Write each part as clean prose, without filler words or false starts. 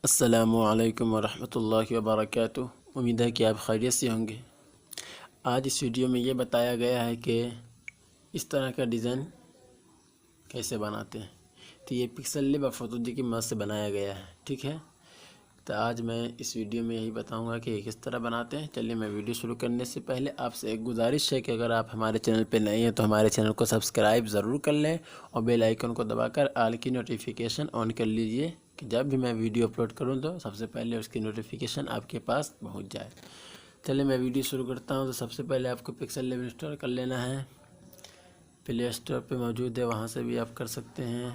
अस्सलामुअलैकुम वरहमतुल्लाहि वबरकातुहू। उम्मीद है कि आप खैरियत से होंगे। आज इस वीडियो में ये बताया गया है कि इस तरह का डिज़ाइन कैसे बनाते हैं। तो ये पिक्सल लैब और फोटोजी की मदद से बनाया गया है, ठीक है। तो आज मैं इस वीडियो में यही बताऊंगा कि किस तरह बनाते हैं। चलिए, मैं वीडियो शुरू करने से पहले आपसे एक गुजारिश है कि अगर आप हमारे चैनल पर नए हैं तो हमारे चैनल को सब्सक्राइब ज़रूर कर लें और बेल आइकन को दबाकर ऑल की नोटिफिकेशन ऑन कर लीजिए कि जब भी मैं वीडियो अपलोड करूं तो सबसे पहले उसकी नोटिफिकेशन आपके पास पहुंच जाए। चलिए, मैं वीडियो शुरू करता हूं। तो सबसे पहले आपको पिक्सल लैब इंस्टॉल कर लेना है। प्ले स्टोर पर मौजूद है, वहाँ से भी आप कर सकते हैं।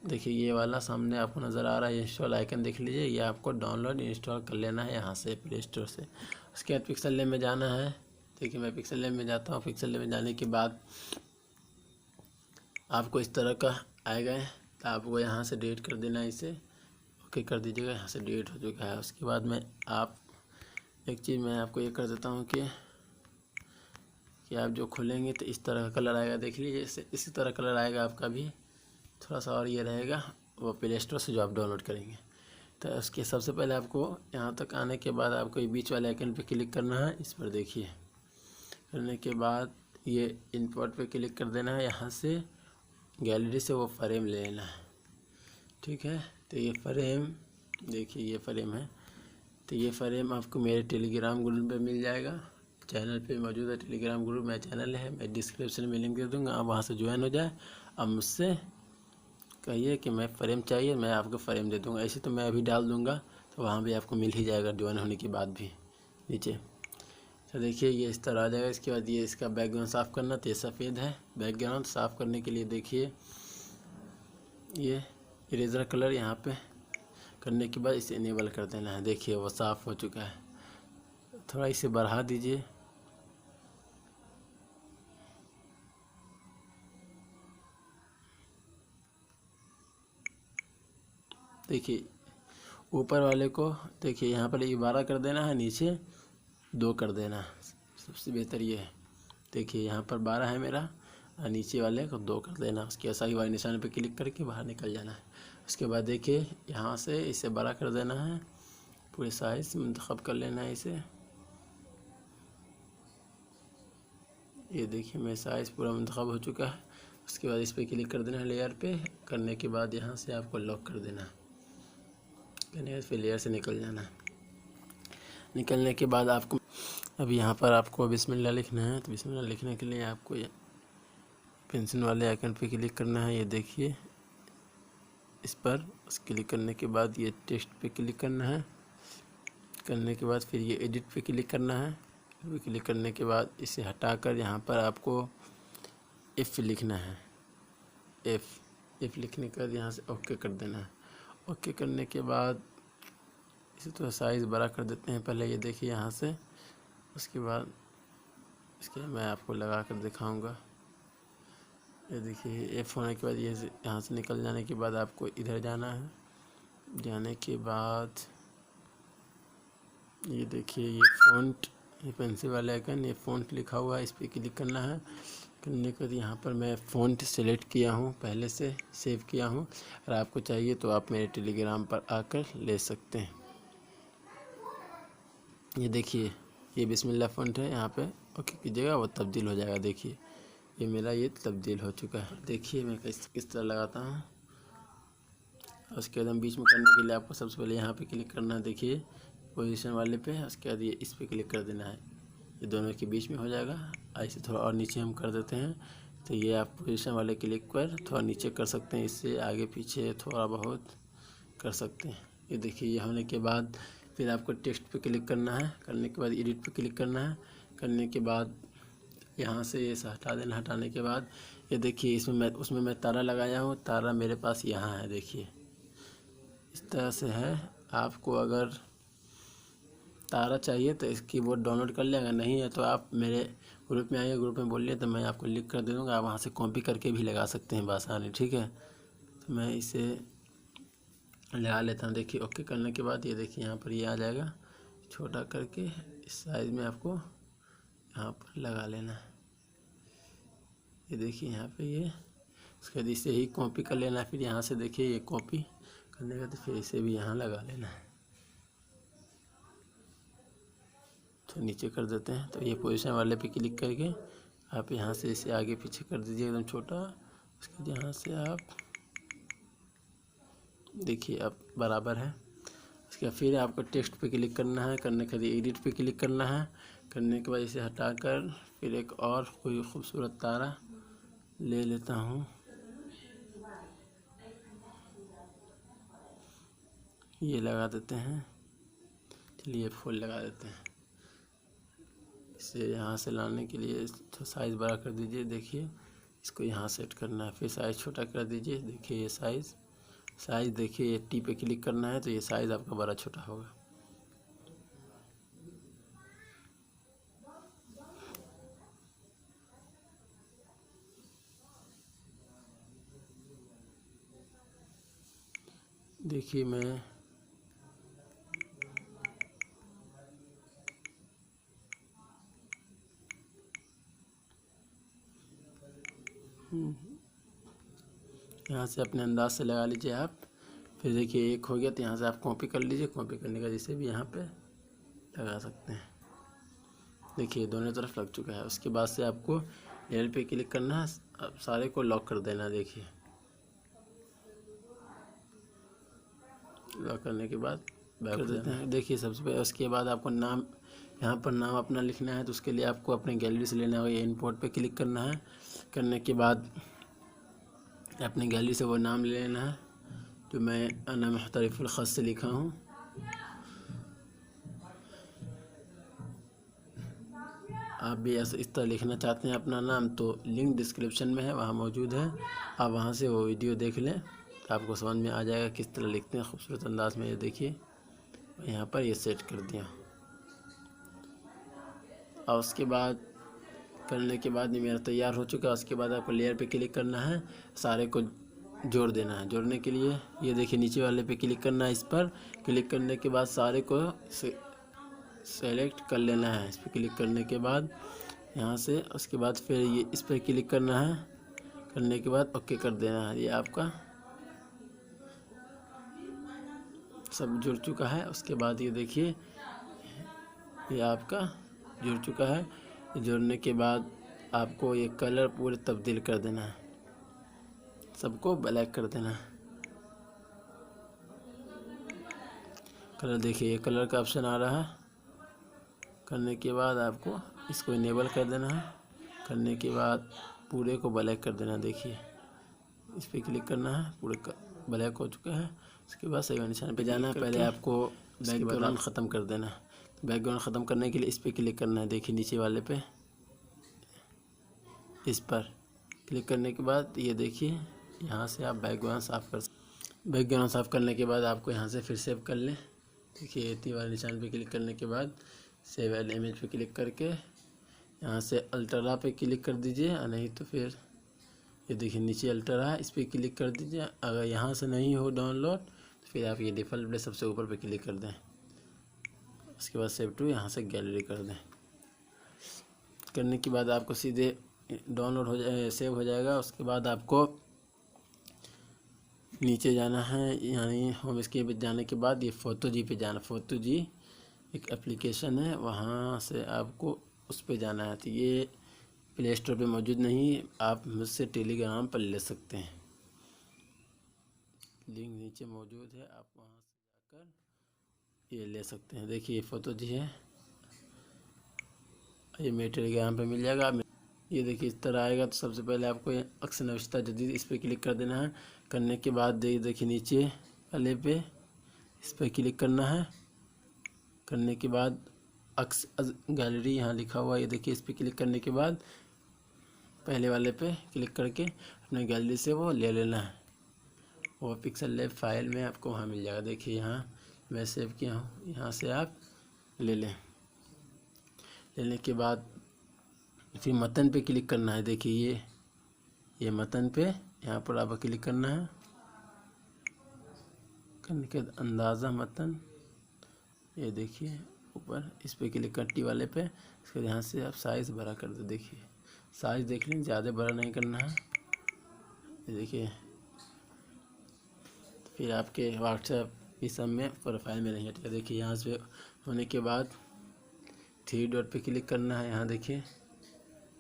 देखिए, ये वाला सामने आपको नज़र आ रहा है, इंस्टॉल आइकन देख लीजिए। ये आपको डाउनलोड इंस्टॉल कर लेना है यहाँ से प्ले स्टोर से। उसके बाद पिक्सल लैब में जाना है। देखिए, मैं पिक्सल लैब में जाता हूँ। पिक्सल लैब में जाने के बाद आपको इस तरह का आएगा, तो आपको यहाँ से डिलीट कर देना है। इसे ओके कर दीजिएगा, यहाँ से डिलीट हो चुका है। उसके बाद में आप एक चीज़ मैं आपको ये कर देता हूँ कि आप जो खोलेंगे तो इस तरह का कलर आएगा। देख लीजिए, इसी तरह कलर आएगा आपका भी। थोड़ा सा और ये रहेगा वो प्ले स्टोर से जो आप डाउनलोड करेंगे। तो उसके सबसे पहले आपको यहाँ तक आने के बाद आपको ये बीच वाले आइकन पे क्लिक करना है। इस पर देखिए, करने के बाद ये इंपोर्ट पे क्लिक कर देना है। यहाँ से गैलरी से वो फ्रेम ले लेना है, ठीक है। तो ये फ्रेम देखिए, ये फ्रेम है। तो ये फ्रेम आपको मेरे टेलीग्राम ग्रुप पे मिल जाएगा। चैनल पे मौजूद है टेलीग्राम ग्रुप, मेरा चैनल है, मैं डिस्क्रिप्शन में लिंक दे दूँगा, आप वहाँ से ज्वाइन हो जाए। अब मुझसे कहिए कि मैं फ्रेम चाहिए, मैं आपको फ्रेम दे दूँगा। ऐसे तो मैं अभी डाल दूँगा, तो वहाँ भी आपको मिल ही जाएगा ज्वाइन होने के बाद भी नीचे। तो देखिए, ये इस तरह आ जाएगा। इसके बाद ये इसका बैकग्राउंड साफ़ करना, तो ये सफ़ेद है। बैकग्राउंड साफ़ करने के लिए देखिए, ये इरेज़र कलर यहाँ पे करने के बाद इसे इनेबल कर देना है। देखिए, वो साफ़ हो चुका है। थोड़ा इसे बढ़ा दीजिए। देखिए, ऊपर वाले को देखिए, यहाँ पर 12 कर देना है, नीचे 2 कर देना है। सबसे बेहतर ये है। देखिए, यहाँ पर 12 है मेरा और नीचे वाले को 2 कर देना। उसके सही वाले निशान पे क्लिक करके बाहर निकल जाना है। उसके बाद देखिए, यहाँ से इसे बड़ा कर देना है, पूरे साइज़ मुंतखब कर लेना है इसे। ये देखिए, मेरा साइज़ पूरा मुंतखब हो चुका है। उसके बाद इस पर क्लिक कर देना है, लेयर पे करने के बाद यहाँ से आपको लॉक कर देना है। करने के फिर लेयर से निकल जाना है। निकलने के बाद आपको अब यहाँ पर आपको बिस्मिल्लाह लिखना है। तो बिस्मिल्लाह लिखने के लिए आपको पेंसिल वाले आइकन पे क्लिक करना है। ये देखिए, इस पर क्लिक करने के बाद ये टेक्स्ट पे क्लिक करना है। करने के बाद फिर ये एडिट पे क्लिक करना है। क्लिक करने के बाद इसे हटाकर यहाँ पर आपको एफ़ लिखना है। एफ़ लिखने के बाद यहाँ से ओके कर देना है। ओके करने के बाद इसे थोड़ा साइज़ बड़ा कर देते हैं पहले। ये देखिए यहाँ से, उसके बाद इसके मैं आपको लगा कर दिखाऊँगा। ये देखिए, एफ़ होने के बाद ये यहाँ से निकल जाने के बाद आपको इधर जाना है। जाने के बाद ये देखिए, ये फ़ॉन्ट, ये पेंसिल वाला आइकन, ये फ़ॉन्ट लिखा हुआ है, इस पर क्लिक करना है। करने के बाद यहाँ पर मैं फ़ॉन्ट सेलेक्ट किया हूँ, पहले से सेव किया हूँ। अगर आपको चाहिए तो आप मेरे टेलीग्राम पर आकर ले सकते हैं। ये देखिए, ये बिस्मिल्लाह फ़ॉन्ट है, यहाँ पे ओके कीजिएगा, वो तब्दील हो जाएगा। देखिए, ये मेरा ये तब्दील हो चुका है। देखिए, मैं किस तरह लगाता हूँ। उसके बाद हम बीच में करने के लिए आपको सबसे पहले यहाँ पे क्लिक करना है। देखिए, पोजीशन वाले पे। उसके बाद ये इस पे क्लिक कर देना है, ये दोनों के बीच में हो जाएगा। ऐसे थोड़ा और नीचे हम कर देते हैं। तो ये आप पोजीशन वाले क्लिक कर थोड़ा नीचे कर सकते हैं, इससे आगे पीछे थोड़ा बहुत कर सकते हैं। ये देखिए, ये होने के बाद फिर आपको टेक्स्ट पे क्लिक करना है। करने के बाद एडिट पे क्लिक करना है। करने के बाद यहाँ से ये हटा देना। हटाने के बाद ये देखिए, उसमें मैं तारा लगाया हूँ। तारा मेरे पास यहाँ है, देखिए इस तरह से है। आपको अगर तारा चाहिए तो इस कीबोर्ड डाउनलोड कर लें, अगर नहीं है तो आप मेरे ग्रुप में आइए, ग्रुप में बोलिए तो मैं आपको लिंक कर दे दूँगा। आप वहाँ से कॉपी करके भी लगा सकते हैं बआसानी, ठीक है। तो मैं इसे लगा लेता हूँ। देखिए, ओके करने के बाद ये देखिए, यहाँ पर ये आ जाएगा, छोटा करके इस साइज़ में आपको यहाँ पर लगा लेना है। ये देखिए, यहाँ पे ये उसके बाद इसे ही कॉपी कर लेना है। फिर यहाँ से देखिए, ये कॉपी करने का तो फिर इसे भी यहाँ लगा लेना है। तो नीचे कर देते हैं। तो ये पोजीशन वाले पे क्लिक करके आप यहाँ से इसे आगे पीछे कर दीजिए एकदम छोटा। उसके बाद यहाँ से आप देखिए अब बराबर है। उसके बाद फिर आपको टेक्स्ट पे क्लिक करना है। करने के बाद एडिट पे क्लिक करना है। करने के बाद इसे हटाकर फिर एक और कोई खूबसूरत तारा ले लेता हूँ। ये लगा देते हैं। चलिए फूल लगा देते हैं। इसे यहाँ से लाने के लिए तो साइज़ बड़ा कर दीजिए। देखिए इसको यहाँ सेट करना है। फिर साइज़ छोटा कर दीजिए। देखिए ये साइज़ देखिए ये टी पे क्लिक करना है तो ये साइज़ आपका बड़ा छोटा होगा। देखिए मैं यहाँ से अपने अंदाज से लगा लीजिए आप। फिर देखिए एक हो गया तो यहाँ से आप कॉपी कर लीजिए। कॉपी करने का जिसे भी यहाँ पे लगा सकते हैं। देखिए दोनों तरफ लग चुका है। उसके बाद से आपको लेयर पे क्लिक करना है। अब सारे को लॉक कर देना। देखिए लॉक करने के बाद बैक कर देते हैं। देखिए सबसे पहले उसके बाद आपको नाम यहाँ पर नाम अपना लिखना है। तो उसके लिए आपको अपने गैलरी से लेना होगा। ये इंपोर्ट पे क्लिक करना है। करने के बाद अपनी गैलरी से वो नाम ले लेना है जो मैं अना मुख्तलिफुल ख़त से लिखा हूँ। आप भी ऐसे इस तरह लिखना चाहते हैं अपना नाम तो लिंक डिस्क्रिप्शन में है, वहाँ मौजूद है। आप वहाँ से वो वीडियो देख लें तो आपको समझ में आ जाएगा किस तरह लिखते हैं खूबसूरत अंदाज में। ये देखिए यहाँ पर ये सेट कर दिया। और उसके बाद करने के बाद ये मेरा तैयार हो चुका है। उसके बाद आपको लेयर पे क्लिक करना है। सारे को जोड़ देना है। जोड़ने के लिए ये देखिए नीचे वाले पे क्लिक करना है। इस पर क्लिक करने के बाद सारे को सेलेक्ट कर लेना है। इस पर क्लिक करने के बाद यहाँ से उसके बाद फिर ये इस पर क्लिक करना है। करने के बाद ओके कर देना है। ये आपका सब जुड़ चुका है। उसके बाद ये देखिए ये आपका जुड़ चुका है। जोड़ने के बाद आपको ये कलर पूरे तब्दील कर देना है। सबको ब्लैक कर देना है। कलर देखिए ये कलर का ऑप्शन आ रहा है। करने के बाद आपको इसको इनेबल कर देना है। करने के बाद पूरे को ब्लैक कर देना। देखिए इस पर क्लिक करना है। पूरे का ब्लैक हो चुका है। उसके बाद सही निशान पे जाना है। पहले आपको बैकग्राउंड ख़त्म कर देना है। बैकग्राउंड ख़त्म करने के लिए इस पर क्लिक करना है। देखिए नीचे वाले पे इस पर क्लिक करने के बाद ये देखिए यहाँ से आप बैकग्राउंड साफ़ कर बैकग्राउंड साफ़ करने के बाद आपको यहाँ से फिर सेव कर लें। देखिए ती वाले निशान पे क्लिक करने के बाद सेव एज इमेज पे क्लिक करके यहाँ से अल्ट्रा पे क्लिक कर दीजिए। और नहीं तो फिर ये देखिए नीचे अल्ट्रा है, इस पर क्लिक कर दीजिए। अगर यहाँ से नहीं हो डाउनलोड तो फिर आप ये डिफ़ॉल्ट पे सबसे ऊपर पे क्लिक कर दें। उसके बाद सेव टू यहाँ से गैलरी कर दें। करने के बाद आपको सीधे डाउनलोड हो जाए सेव हो जाएगा। उसके बाद आपको नीचे जाना है। यानी होम स्क्रीन पे जाने के बाद ये फ़ोटो जी पे जाना। फ़ोटो जी एक एप्लीकेशन है, वहाँ से आपको उस पे जाना है। तो ये प्ले स्टोर पे मौजूद नहीं, आप मुझसे टेलीग्राम पर ले सकते हैं। लिंक नीचे मौजूद है, आप वहाँ से जाकर ये ले सकते हैं। देखिए ये फ़ोटो जी है, ये मेरे टेलीग्राम पे मिल जाएगा। ये देखिए इस तरह आएगा। तो सबसे पहले आपको अक्स नविश्ता जदीद इस पर क्लिक कर देना है। करने के बाद देखिए नीचे वाले पे इस पर क्लिक करना है। करने के बाद अक्स गैलरी यहाँ लिखा हुआ है, ये देखिए इस पर क्लिक करने के बाद पहले वाले पे क्लिक करके अपने गैलरी से वो ले लेना है। वो पिक्सल लैब फाइल में आपको वहाँ मिल जाएगा। देखिए यहाँ मैं सेव किया हूँ, यहाँ से आप ले लें। लेने के बाद फिर मतन पे क्लिक करना है। देखिए ये मतन पे यहाँ पर आपको क्लिक करना है। करने के अंदाज़ा मतन ये देखिए ऊपर इस पे क्लिक कर टी वाले पे। इसके यहाँ से आप साइज़ बड़ा कर दो। देखिए साइज़ देख लें, ज़्यादा बड़ा नहीं करना है। ये देखिए फिर आपके व्हाट्सएप इस सब में प्रोफाइल में नहीं हटेगा। देखिए यहाँ से होने के बाद 3 डॉट पे क्लिक करना है। यहाँ देखिए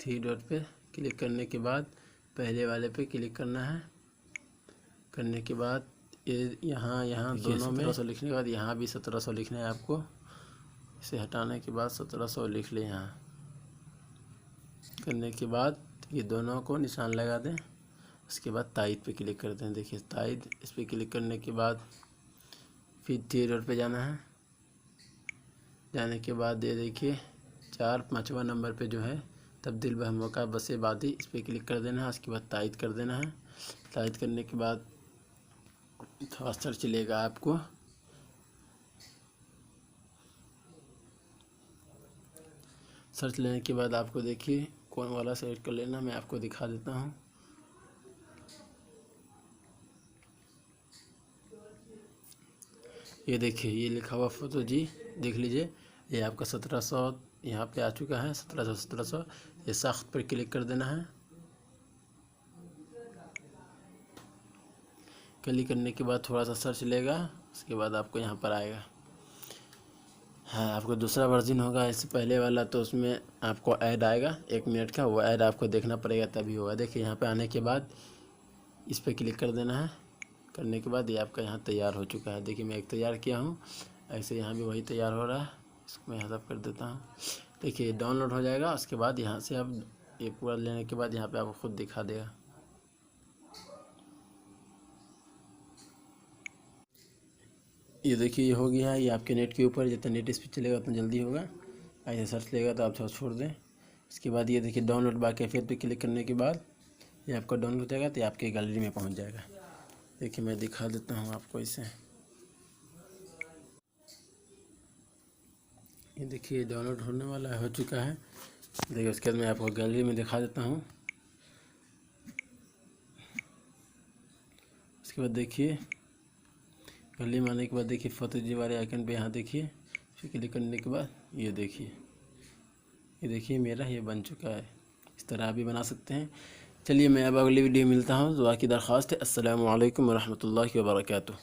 3 डॉट पे क्लिक करने के बाद पहले वाले पे क्लिक करना है। करने के बाद ये यहाँ दोनों में 1700 लिखने के बाद यहाँ भी 1700 लिखना है आपको। इसे हटाने के बाद 1700 लिख लें। यहाँ करने के बाद ये दोनों को निशान लगा दें। उसके बाद तायद पे क्लिक करते हैं। देखिए तायद, इस पर क्लिक करने के बाद फिर 3 डॉट पे जाना है। जाने के बाद ये देखिए 5वां नंबर पे जो है तब्दील व मौका बसे बादी, इस पर क्लिक कर देना है। उसके बाद तायद कर देना है। तायद करने के बाद थोड़ा सर्च लेगा आपको। सर्च लेने के बाद आपको देखिए कौन वाला सेलेक्ट कर लेना, मैं आपको दिखा देता हूँ। ये देखिए ये लिखा हुआ फ़ोटो जी, देख लीजिए। ये आपका 1700 यहाँ पे आ चुका है। 1700 ये सख्त पर क्लिक कर देना है। क्लिक करने के बाद थोड़ा सा सर्च लेगा। उसके बाद आपको यहाँ पर आएगा। हाँ, आपको दूसरा वर्जन होगा इससे पहले वाला, तो उसमें आपको ऐड आएगा 1 मिनट का। वो ऐड आपको देखना पड़ेगा तभी होगा। देखिए यहाँ पे आने के बाद इस पर क्लिक कर देना है। करने के बाद ये आपका यहाँ तैयार हो चुका है। देखिए मैं एक तैयार किया हूँ, ऐसे यहाँ भी वही तैयार हो रहा है। इसको मैं हज़फ कर देता हूँ। देखिए डाउनलोड हो जाएगा। उसके बाद यहाँ से अब ये पूरा लेने के बाद यहाँ पे आपको खुद दिखा देगा। ये देखिए ये हो गया है। ये आपके नेट के ऊपर, जितना नेट इस पर चलेगा उतना जल्दी होगा। ऐसे सर्च लेगा तो आप थोड़ा छोड़ दें। उसके बाद ये देखिए डाउनलोड बाय कैफियत पे क्लिक करने के बाद ये आपका डाउनलोड हो जाएगा, तो ये आपके गैलरी में पहुंच जाएगा। देखिए मैं दिखा देता हूं आपको इसे। ये देखिए डाउनलोड होने वाला हो चुका है। देखिए उसके बाद मैं आपको गैलरी में दिखा देता हूं। उसके बाद देखिए गैलरी में आने के बाद देखिए फ़ोटो जी वाले आइकन पे यहाँ देखिए, फिर क्लिक करने के बाद ये देखिए मेरा ये बन चुका है। इस तरह आप भी बना सकते हैं। चलिए मैं अब अगली वीडियो मिलता हूँ। दुआ की दरख्वास्त है। अस्सलामु अलैकुम व रहमतुल्लाहि व बरकातुहू।